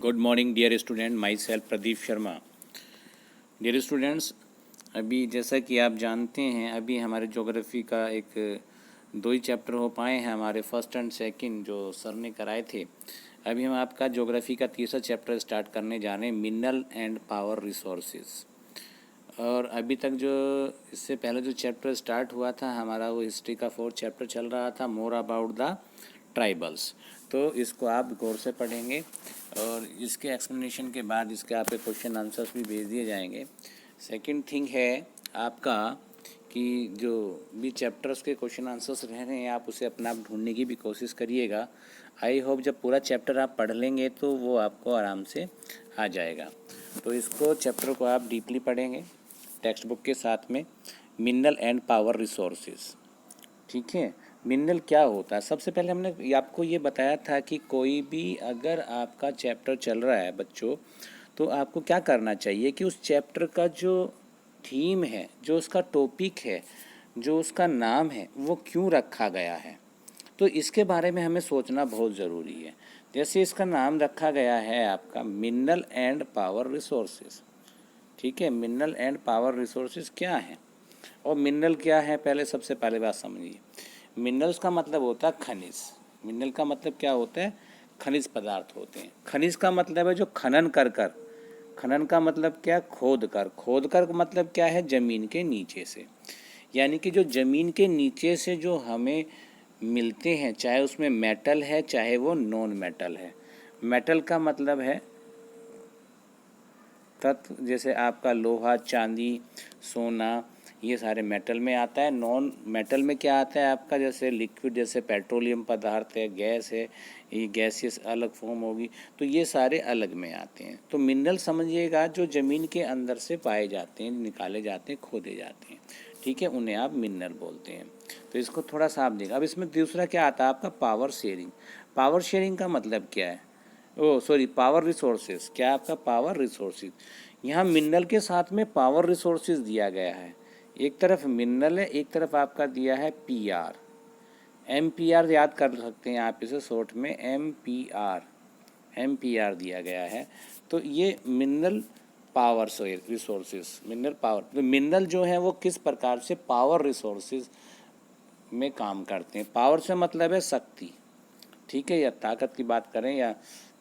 Good morning dear student, myself Pradeep Sharma. Dear students, अभी जैसा कि आप जानते हैं अभी हमारे ज्योग्राफी का दो ही चैप्टर हो पाए हैं हमारे फर्स्ट एंड सेकंड जो सर ने कराए थे। अभी हम आपका ज्योग्राफी का तीसरा चैप्टर स्टार्ट करने जा रहे हैं, मिनरल एंड पावर रिसोर्सेज। और अभी तक जो इससे पहले जो चैप्टर स्टार्ट हुआ था हमारा वो हिस्ट्री का फोर्थ चैप्टर चल रहा था, मोर अबाउट द ट्राइबल्स। तो इसको आप गौर से पढ़ेंगे और इसके एक्सप्लेनेशन के बाद इसके आपके क्वेश्चन आंसर्स भी भेज दिए जाएंगे। सेकंड थिंग है आपका कि जो भी चैप्टर्स के क्वेश्चन आंसर्स रह रहे हैं आप उसे अपना आप ढूंढने की भी कोशिश करिएगा। आई होप जब पूरा चैप्टर आप पढ़ लेंगे तो वो आपको आराम से आ जाएगा। तो इसको चैप्टर को आप डीपली पढ़ेंगे टेक्स्ट बुक के साथ में, मिनरल एंड पावर रिसोर्सेज। ठीक है, मिनरल क्या होता है? सबसे पहले हमने आपको ये बताया था कि कोई भी अगर आपका चैप्टर चल रहा है बच्चों, तो आपको क्या करना चाहिए कि उस चैप्टर का जो थीम है, जो उसका टॉपिक है, जो उसका नाम है, वो क्यों रखा गया है, तो इसके बारे में हमें सोचना बहुत ज़रूरी है। जैसे इसका नाम रखा गया है आपका मिनरल एंड पावर रिसोर्सेज। ठीक है, मिनरल एंड पावर रिसोर्सेज क्या है और मिनरल क्या है, पहले सबसे पहले बात समझिए। मिनरल्स का मतलब होता है खनिज। मिनरल का मतलब क्या होता है? खनिज पदार्थ होते हैं। खनिज का मतलब है जो खनन कर कर, खनन का मतलब क्या? खोद कर। खोद कर का मतलब क्या है? ज़मीन के नीचे से, यानी कि जो ज़मीन के नीचे से जो हमें मिलते हैं, चाहे उसमें मेटल है चाहे वो नॉन मेटल है। मेटल का मतलब है तत्व, जैसे आपका लोहा, चांदी, सोना, ये सारे मेटल में आता है। नॉन मेटल में क्या आता है आपका? जैसे लिक्विड, जैसे पेट्रोलियम पदार्थ है, गैस है, ये गैसेस अलग फॉर्म होगी, तो ये सारे अलग में आते हैं। तो मिनरल समझिएगा जो ज़मीन के अंदर से पाए जाते हैं, निकाले जाते हैं, खोदे जाते हैं। ठीक है, उन्हें आप मिनरल बोलते हैं। तो इसको थोड़ा सा आप देखा। अब इसमें दूसरा क्या आता है आपका? Power sharing. पावर शेयरिंग का मतलब क्या है? Power resources. क्या आपका? Power resources. यहाँ मिनरल के साथ में पावर रिसोर्सेज दिया गया है। एक तरफ मिनरल है, एक तरफ आपका दिया है पीआर। एमपीआर याद कर सकते हैं आप इसे शॉर्ट में, एमपीआर। एमपीआर दिया गया है। तो ये mineral power resources, mineral power. तो मिनरल जो है वो किस प्रकार से पावर रिसोर्सेज में काम करते हैं। पावर से मतलब है शक्ति। ठीक है, या ताकत की बात करें या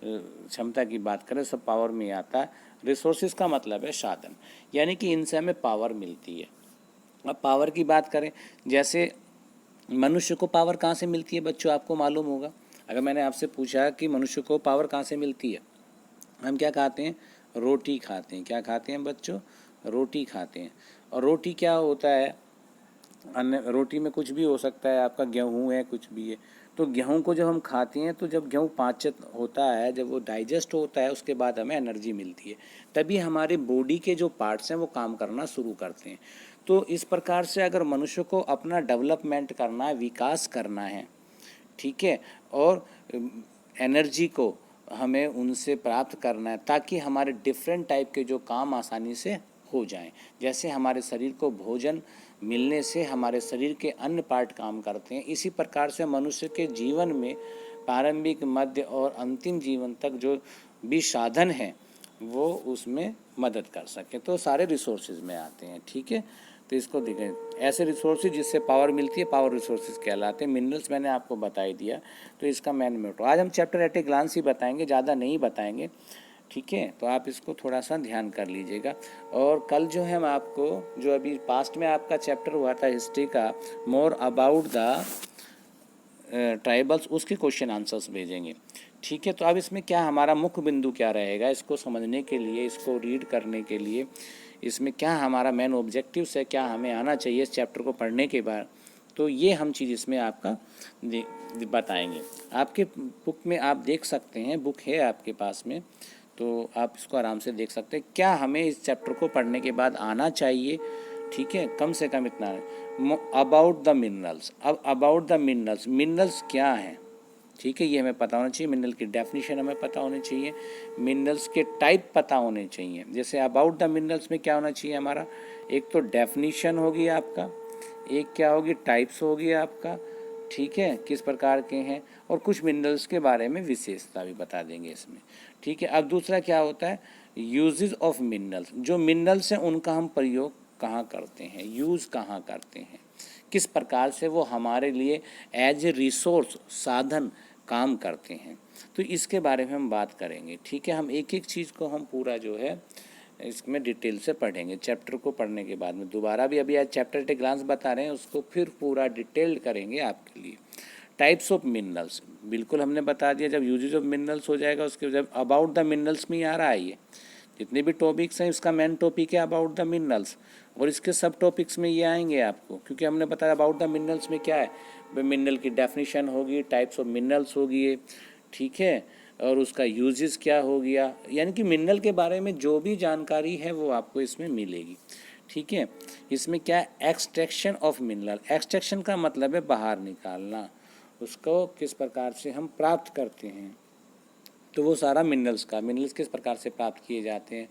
क्षमता की बात करें, सब पावर में आता है। रिसोर्सेज का मतलब है साधन, यानी कि इनसे हमें पावर मिलती है। अब पावर की बात करें, जैसे मनुष्य को पावर कहाँ से मिलती है बच्चों? आपको मालूम होगा। अगर मैंने आपसे पूछा कि मनुष्य को पावर कहाँ से मिलती है, हम क्या खाते हैं? रोटी खाते हैं। क्या खाते हैं बच्चों? रोटी खाते हैं। और रोटी क्या होता है? अन्य रोटी में कुछ भी हो सकता है, आपका गेहूं है, कुछ भी है। तो गेहूं को जब हम खाते हैं तो जब गेहूं पाचन होता है, जब वो डाइजेस्ट होता है, उसके बाद हमें एनर्जी मिलती है। तभी हमारे बॉडी के जो पार्ट्स हैं वो काम करना शुरू करते हैं। तो इस प्रकार से अगर मनुष्य को अपना डेवलपमेंट करना है, विकास करना है, ठीक है, और एनर्जी को हमें उनसे प्राप्त करना है ताकि हमारे डिफरेंट टाइप के जो काम आसानी से हो जाएं। जैसे हमारे शरीर को भोजन मिलने से हमारे शरीर के अन्य पार्ट काम करते हैं, इसी प्रकार से मनुष्य के जीवन में प्रारंभिक, मध्य और अंतिम जीवन तक जो भी साधन हैं वो उसमें मदद कर सके। तो सारे रिसोर्सेज में आते हैं। ठीक है, तो इसको देखें, ऐसे रिसोर्सेज जिससे पावर मिलती है पावर रिसोर्सेज कहलाते हैं। मिनरल्स मैंने आपको बता ही दिया, तो इसका मैन मोटो आज हम चैप्टर एट ए ग्लांस ही बताएंगे, ज़्यादा नहीं बताएंगे। ठीक है, तो आप इसको थोड़ा सा ध्यान कर लीजिएगा। और कल जो है हम आपको, जो अभी पास्ट में आपका चैप्टर हुआ था हिस्ट्री का, मोर अबाउट द ट्राइबल्स, उसके क्वेश्चन आंसर्स भेजेंगे। ठीक है, तो अब इसमें क्या हमारा मुख्य बिंदु क्या रहेगा, इसको समझने के लिए, इसको रीड करने के लिए, इसमें क्या हमारा मेन ऑब्जेक्टिव्स है, क्या हमें आना चाहिए इस चैप्टर को पढ़ने के बाद, तो ये हम चीज़ इसमें आपका बताएंगे। आपके बुक में आप देख सकते हैं, बुक है आपके पास में, तो आप इसको आराम से देख सकते हैं क्या हमें इस चैप्टर को पढ़ने के बाद आना चाहिए। ठीक है, कम से कम इतना है। About the minerals. अब अबाउट द मिनरल्स, मिनरल्स क्या हैं? ठीक है, ये हमें पता होना चाहिए। मिनरल की डेफिनेशन हमें पता होनी चाहिए, मिनरल्स के टाइप पता होने चाहिए। जैसे अबाउट द मिनरल्स में क्या होना चाहिए हमारा? एक तो डेफिनेशन होगी आपका, एक क्या होगी? टाइप्स होगी आपका, ठीक है, किस प्रकार के हैं, और कुछ मिनरल्स के बारे में विशेषता भी बता देंगे इसमें। ठीक है, अब दूसरा क्या होता है, यूजेस ऑफ मिनरल्स। जो मिनरल्स हैं उनका हम प्रयोग कहाँ करते हैं, यूज़ कहाँ करते हैं, किस प्रकार से वो हमारे लिए एज ए रिसोर्स, साधन काम करते हैं, तो इसके बारे में हम बात करेंगे। ठीक है, हम एक एक चीज़ को हम पूरा जो है इसमें डिटेल से पढ़ेंगे। चैप्टर को पढ़ने के बाद में दोबारा भी अभी आज चैप्टर एट ए ग्लांस बता रहे हैं, उसको फिर पूरा डिटेल्ड करेंगे आपके लिए। टाइप्स ऑफ मिनरल्स बिल्कुल हमने बता दिया, जब यूजेज ऑफ मिनरल्स हो जाएगा उसके जब अबाउट द मिनरल्स में ही आ रहा है। ये जितने भी टॉपिक्स हैं इसका मेन टॉपिक है अबाउट द मिनरल्स, और इसके सब टॉपिक्स में ये आएंगे आपको, क्योंकि हमने बताया अबाउट द मिनरल्स में क्या है, मिनरल की डेफिनेशन होगी, टाइप्स ऑफ मिनरल्स होगी, ठीक है, और उसका यूजेस क्या हो गया, यानी कि मिनरल के बारे में जो भी जानकारी है वो आपको इसमें मिलेगी। ठीक है, इसमें क्या है, एक्सट्रैक्शन ऑफ मिनरल। एक्सट्रैक्शन का मतलब है बाहर निकालना, उसको किस प्रकार से हम प्राप्त करते हैं, तो वो सारा मिनरल्स किस प्रकार से प्राप्त किए जाते हैं,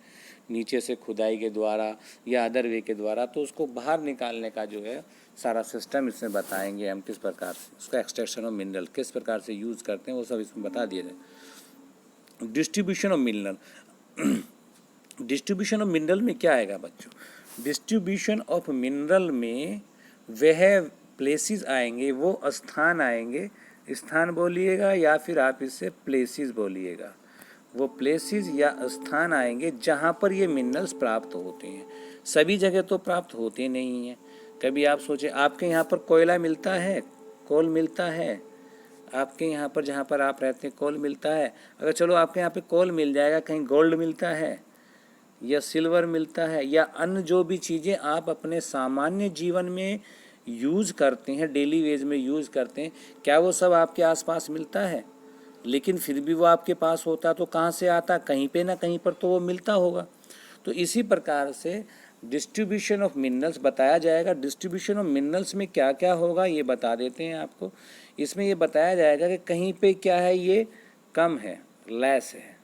नीचे से खुदाई के द्वारा या अदर वे के द्वारा, तो उसको बाहर निकालने का जो है सारा सिस्टम इसमें बताएंगे हम, किस प्रकार से उसका एक्सट्रैक्शन ऑफ मिनरल किस प्रकार से यूज़ करते हैं वो सब इसमें बता दिया जाए। Distribution of mineral, distribution of mineral में क्या आएगा बच्चों, डिस्ट्रीब्यूशन ऑफ मिनरल में वह प्लेसेस आएंगे, वो स्थान आएंगे, स्थान बोलिएगा या फिर आप इससे प्लेसेस बोलिएगा, वो प्लेसेस या स्थान आएंगे जहाँ पर ये मिनरल्स प्राप्त होते हैं। सभी जगह तो प्राप्त होते नहीं हैं। कभी आप सोचें आपके यहाँ पर कोयला मिलता है, कोल मिलता है, आपके यहाँ पर जहाँ पर आप रहते हैं कोल मिलता है, अगर चलो आपके यहाँ पे कोल मिल जाएगा, कहीं गोल्ड मिलता है या सिल्वर मिलता है या अन्य जो भी चीज़ें आप अपने सामान्य जीवन में यूज़ करते हैं, डेली वेज में यूज़ करते हैं, क्या वो सब आपके आसपास मिलता है? लेकिन फिर भी वो आपके पास होता तो कहाँ से आता, कहीं पे ना कहीं पर तो वो मिलता होगा। तो इसी प्रकार से डिस्ट्रीब्यूशन ऑफ मिनरल्स बताया जाएगा। डिस्ट्रीब्यूशन ऑफ मिनरल्स में क्या क्या होगा ये बता देते हैं आपको। इसमें ये बताया जाएगा कि कहीं पे क्या है ये कम है, लेस है,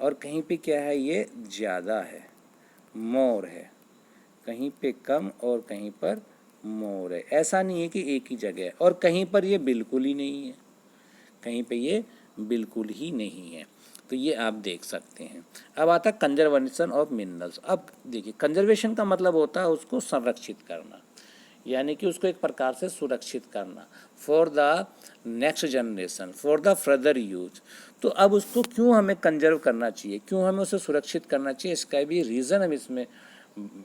और कहीं पे क्या है ये ज़्यादा है, मोर है, कहीं पे कम और कहीं पर मोर है। ऐसा नहीं है कि एक ही जगह है, और कहीं पर ये बिल्कुल ही नहीं है, कहीं पे ये बिल्कुल ही नहीं है। तो ये आप देख सकते हैं। अब आता कंजर्वेशन ऑफ मिनरल्स। अब देखिए कंजर्वेशन का मतलब होता है उसको संरक्षित करना, यानी कि उसको एक प्रकार से सुरक्षित करना, for the next generation, for the further use. तो अब उसको क्यों हमें कंजर्व करना चाहिए, क्यों हमें उसे सुरक्षित करना चाहिए, इसका भी रीज़न हम इसमें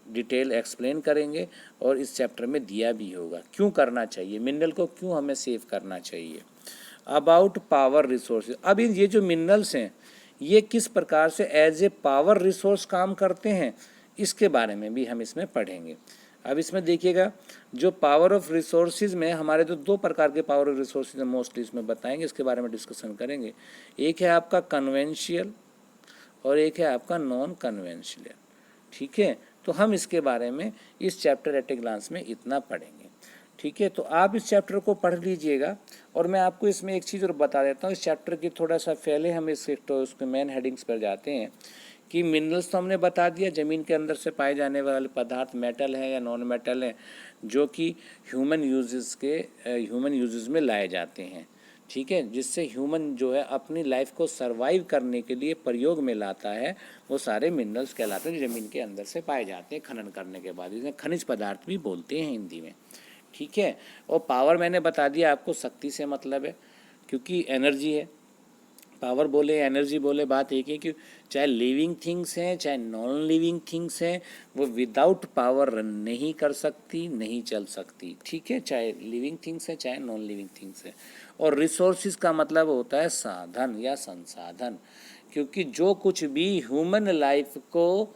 डिटेल एक्सप्लेन करेंगे, और इस चैप्टर में दिया भी होगा क्यों करना चाहिए, मिनरल को क्यों हमें सेव करना चाहिए। About power resources. अब ये जो मिनरल्स हैं ये किस प्रकार से एज ए पावर रिसोर्स काम करते हैं, इसके बारे में भी हम इसमें पढ़ेंगे। अब इसमें देखिएगा जो पावर ऑफ रिसोर्सेज में हमारे जो दो प्रकार के पावर ऑफ रिसोर्सेज मोस्टली इसमें बताएंगे, इसके बारे में डिस्कशन करेंगे। एक है आपका कन्वेंशियल और एक है आपका नॉन कन्वेंशियल। ठीक है, तो हम इसके बारे में इस चैप्टर एट ए ग्लांस में इतना पढ़ेंगे। ठीक है, तो आप इस चैप्टर को पढ़ लीजिएगा, और मैं आपको इसमें एक चीज़ और बता देता हूँ। इस चैप्टर की थोड़ा सा पहले हम उसके मेन हेडिंग्स पर जाते हैं कि मिनरल्स तो हमने बता दिया, ज़मीन के अंदर से पाए जाने वाले पदार्थ मेटल हैं या नॉन मेटल हैं, जो कि ह्यूमन यूजेस में लाए जाते हैं। ठीक है, जिससे ह्यूमन जो है अपनी लाइफ को सरवाइव करने के लिए प्रयोग में लाता है, वो सारे मिनरल्स कहलाते हैं जो ज़मीन के अंदर से पाए जाते हैं खनन करने के बाद। इन्हें खनिज पदार्थ भी बोलते हैं हिंदी में। ठीक है, और पावर मैंने बता दिया आपको, शक्ति से मतलब है, क्योंकि एनर्जी है। पावर बोले एनर्जी बोले बात एक है कि चाहे लिविंग थिंग्स हैं चाहे नॉन लिविंग थिंग्स हैं, वो विदाउट पावर रन नहीं कर सकती, नहीं चल सकती। ठीक है, चाहे लिविंग थिंग्स हैं चाहे नॉन लिविंग थिंग्स हैं। और रिसोर्सेज का मतलब होता है साधन या संसाधन, क्योंकि जो कुछ भी ह्यूमन लाइफ को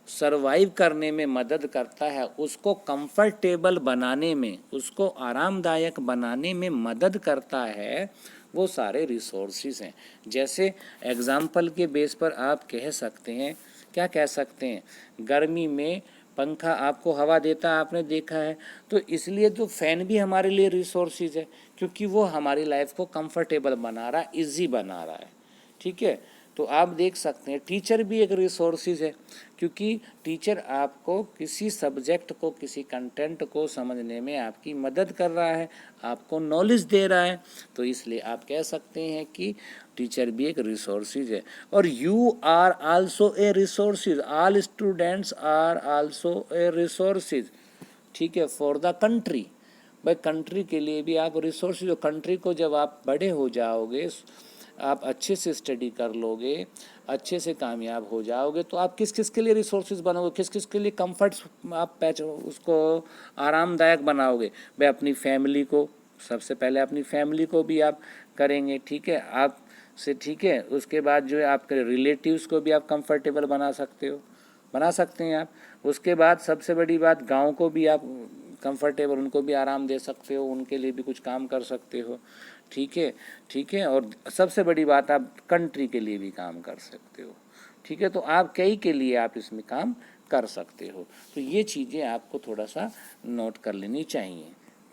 सरवाइव करने में मदद करता है, उसको कंफर्टेबल बनाने में, उसको आरामदायक बनाने में मदद करता है, वो सारे रिसोर्सेज हैं। जैसे एग्जाम्पल के बेस पर आप कह सकते हैं, क्या कह सकते हैं, गर्मी में पंखा आपको हवा देता है, आपने देखा है, तो इसलिए तो फ़ैन भी हमारे लिए रिसोर्सेज है, क्योंकि वो हमारी लाइफ को कंफर्टेबल बना रहा है, इजी बना रहा है। ठीक है, तो आप देख सकते हैं टीचर भी एक रिसोर्सेज है, क्योंकि टीचर आपको किसी सब्जेक्ट को, किसी कंटेंट को समझने में आपकी मदद कर रहा है, आपको नॉलेज दे रहा है। तो इसलिए आप कह सकते हैं कि टीचर भी एक रिसोर्सेज है। और you are also a resources, all students are also a resources, ठीक है, फॉर द कंट्री। भाई कंट्री के लिए भी आप रिसोर्सेज हो। कंट्री को जब आप बड़े हो जाओगे, आप अच्छे से स्टडी कर लोगे, अच्छे से कामयाब हो जाओगे, तो आप किस किस के लिए रिसोर्सेज बनाओगे, किस किस के लिए कंफर्ट्स आप पैच उसको आरामदायक बनाओगे। भाई अपनी फैमिली को, सबसे पहले अपनी फैमिली को भी आप करेंगे, ठीक है, आप से, ठीक है। उसके बाद जो है आपके रिलेटिव्स को भी आप कंफर्टेबल बना सकते हो, बना सकते हैं आप। उसके बाद सबसे बड़ी बात, गांव को भी आप कंफर्टेबल, उनको भी आराम दे सकते हो, उनके लिए भी कुछ काम कर सकते हो, ठीक है, ठीक है। और सबसे बड़ी बात, आप कंट्री के लिए भी काम कर सकते हो, ठीक है। तो आप कई के लिए आप इसमें काम कर सकते हो। तो ये चीज़ें आपको थोड़ा सा नोट कर लेनी चाहिए,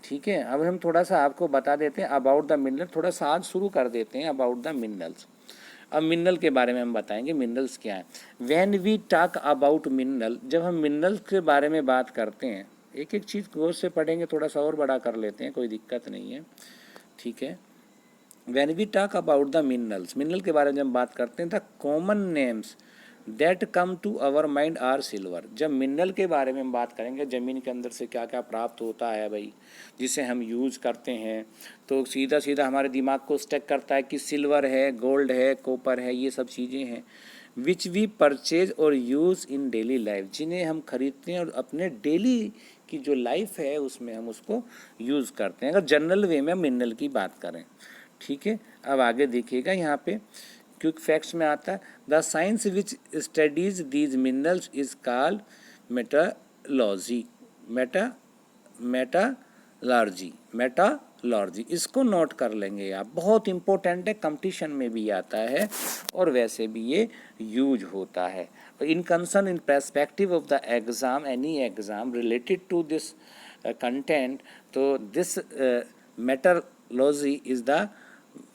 ठीक है। अब हम थोड़ा सा आपको बता देते हैं अबाउट द मिनरल, थोड़ा सा आज शुरू कर देते हैं अबाउट द मिनरल्स। अब मिनरल के बारे में हम बताएंगे, मिनरल्स क्या है। When we talk about mineral, जब हम मिनरल्स के बारे में बात करते हैं, एक एक चीज़ गौर से पढ़ेंगे, थोड़ा सा और बड़ा कर लेते हैं, कोई दिक्कत नहीं है, ठीक है। When we talk about the minerals, mineral के बारे में जब हम बात करते हैं, the common names that come to our mind are silver. जब मिनरल के बारे में हम बात करेंगे, ज़मीन के अंदर से क्या क्या प्राप्त होता है भाई, जिसे हम यूज़ करते हैं, तो सीधा सीधा हमारे दिमाग को स्टक करता है कि सिल्वर है, गोल्ड है, कॉपर है, ये सब चीज़ें हैं। विच वी परचेज और यूज़ इन डेली लाइफ, जिन्हें हम खरीदते हैं और अपने डेली की जो लाइफ है उसमें हम उसको यूज़ करते हैं, अगर जनरल वे में मिनरल की बात करें, ठीक है। अब आगे देखिएगा यहाँ पे क्विक फैक्ट्स में आता है, the science which studies these minerals is called metallurgy, metallurgy, इसको नोट कर लेंगे आप, बहुत इंपॉर्टेंट है, कंपटीशन में भी आता है और वैसे भी ये यूज होता है। In concern in perspective of the exam, any exam related to this content, तो this metallurgy is the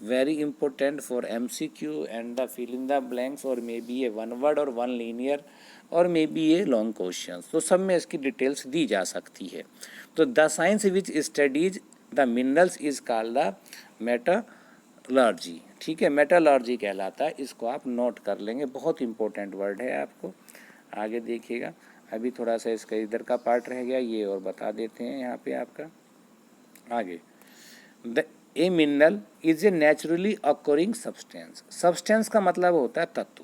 very important for MCQ and the fill in the blanks, or maybe a one word or one linear और may be ये long questions, तो सब में इसकी details दी जा सकती है। तो the science which studies the minerals is called the metallurgy, ठीक है, मेटालर्जी कहलाता है, इसको आप नोट कर लेंगे, बहुत इंपॉर्टेंट वर्ड है आपको। आगे देखिएगा, अभी थोड़ा सा इसका इधर का पार्ट रह गया, ये और बता देते हैं यहाँ पे आपका आगे। A mineral is a naturally occurring substance, substance का मतलब होता है तत्व,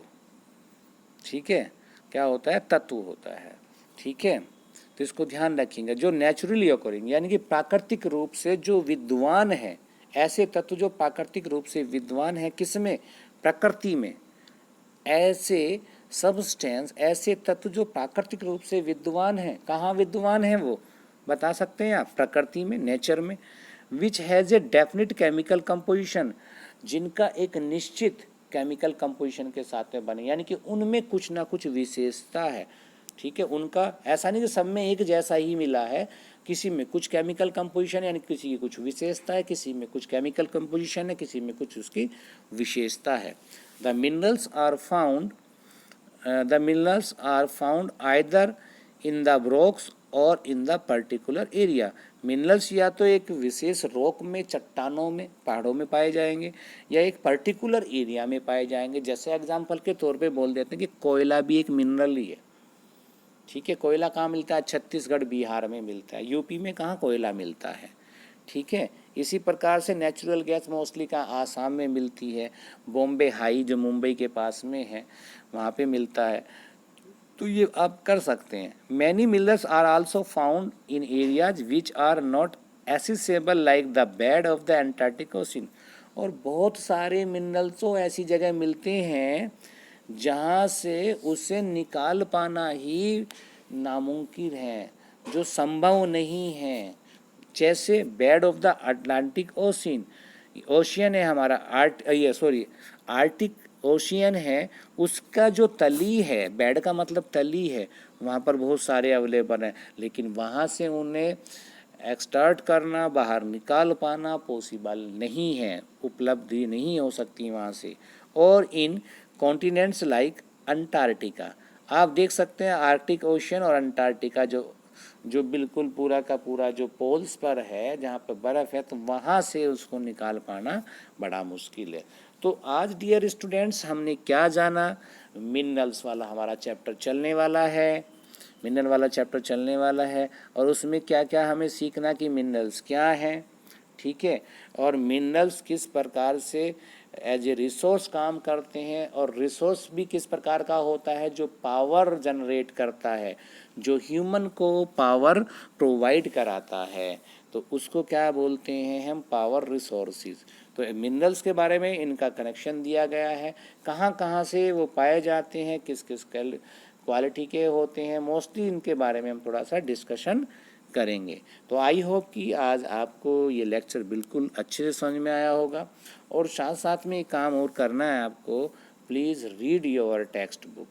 ठीक है, क्या होता है, तत्व होता है, ठीक है। तो इसको ध्यान रखेंगे, जो नेचुरली अकोरिंग यानी कि प्राकृतिक रूप से जो विद्वान है, ऐसे तत्व जो प्राकृतिक रूप से विद्वान है, किसमें, प्रकृति में, ऐसे सब्सटेंस, ऐसे तत्व जो प्राकृतिक रूप से विद्वान है, कहाँ विद्वान है वो बता सकते हैं आप, प्रकृति में, नेचर में। Which has a definite chemical composition, जिनका एक निश्चित केमिकल कंपोजिशन के साथ में बने, यानी कि उनमें कुछ ना कुछ विशेषता है, ठीक है। उनका ऐसा नहीं कि सब में एक जैसा ही मिला है, किसी में कुछ केमिकल कंपोजिशन यानी किसी की कुछ विशेषता है, किसी में कुछ केमिकल कंपोजिशन है, किसी में कुछ उसकी विशेषता है। The minerals are found either in the rocks और in the particular area. Minerals या तो एक विशेष रॉक में, चट्टानों में, पहाड़ों में पाए जाएंगे, या एक पर्टिकुलर एरिया में पाए जाएंगे। जैसे एग्जांपल के तौर पे बोल देते हैं कि कोयला भी एक मिनरल ही है, ठीक है। कोयला कहाँ मिलता है, छत्तीसगढ़ बिहार में मिलता है, यूपी में कहाँ कोयला मिलता है, ठीक है। इसी प्रकार से नेचुरल गैस मोस्टली कहाँ, आसाम में मिलती है, बॉम्बे हाई जो मुंबई के पास में है वहाँ पे मिलता है, तो ये आप कर सकते हैं। Many minerals are also found in areas which are not accessible like the bed of the Antarctic ocean, और बहुत सारे मिनरल्स तो ऐसी जगह मिलते हैं जहाँ से उसे निकाल पाना ही नामुमकिन है, जो संभव नहीं है। जैसे bed of the Atlantic ocean, ocean है हमारा, आर्टिक ओशियन है, उसका जो तली है, बेड का मतलब तली है, वहाँ पर बहुत सारे अवेलेबल हैं, लेकिन वहाँ से उन्हें एक्सट्रैक्ट करना, बाहर निकाल पाना पॉसिबल नहीं है, उपलब्धि नहीं हो सकती वहाँ से। और इन कॉन्टिनेंट्स लाइक अंटार्कटिका। आप देख सकते हैं आर्कटिक ओशन और अंटार्कटिका जो बिल्कुल पूरा का पूरा जो पोल्स पर है, जहाँ पर बर्फ़ है, तो वहाँ से उसको निकाल पाना बड़ा मुश्किल है। तो आज डियर स्टूडेंट्स हमने क्या जाना, मिनरल्स वाला हमारा चैप्टर चलने वाला है, मिनरल वाला चैप्टर चलने वाला है, और उसमें क्या क्या हमें सीखना कि मिनरल्स क्या हैं, ठीक है, और मिनरल्स किस प्रकार से एज ए रिसोर्स काम करते हैं, और रिसोर्स भी किस प्रकार का होता है जो पावर जनरेट करता है, जो ह्यूमन को पावर प्रोवाइड कराता है, तो उसको क्या बोलते हैं हम, पावर रिसोर्सेज। तो मिनरल्स के बारे में इनका कनेक्शन दिया गया है, कहाँ कहाँ से वो पाए जाते हैं, किस किस क्वालिटी के होते हैं, मोस्टली इनके बारे में हम थोड़ा सा डिस्कशन करेंगे। तो आई होप कि आज आपको ये लेक्चर बिल्कुल अच्छे से समझ में आया होगा। और साथ साथ में एक काम और करना है आपको, please read your text book,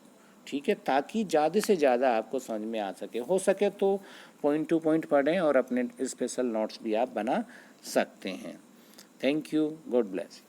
ठीक है, ताकि ज़्यादा से ज़्यादा आपको समझ में आ सके। हो सके तो पॉइंट टू पॉइंट पढ़ें और अपने स्पेशल नोट्स भी आप बना सकते हैं। Thank you, God bless.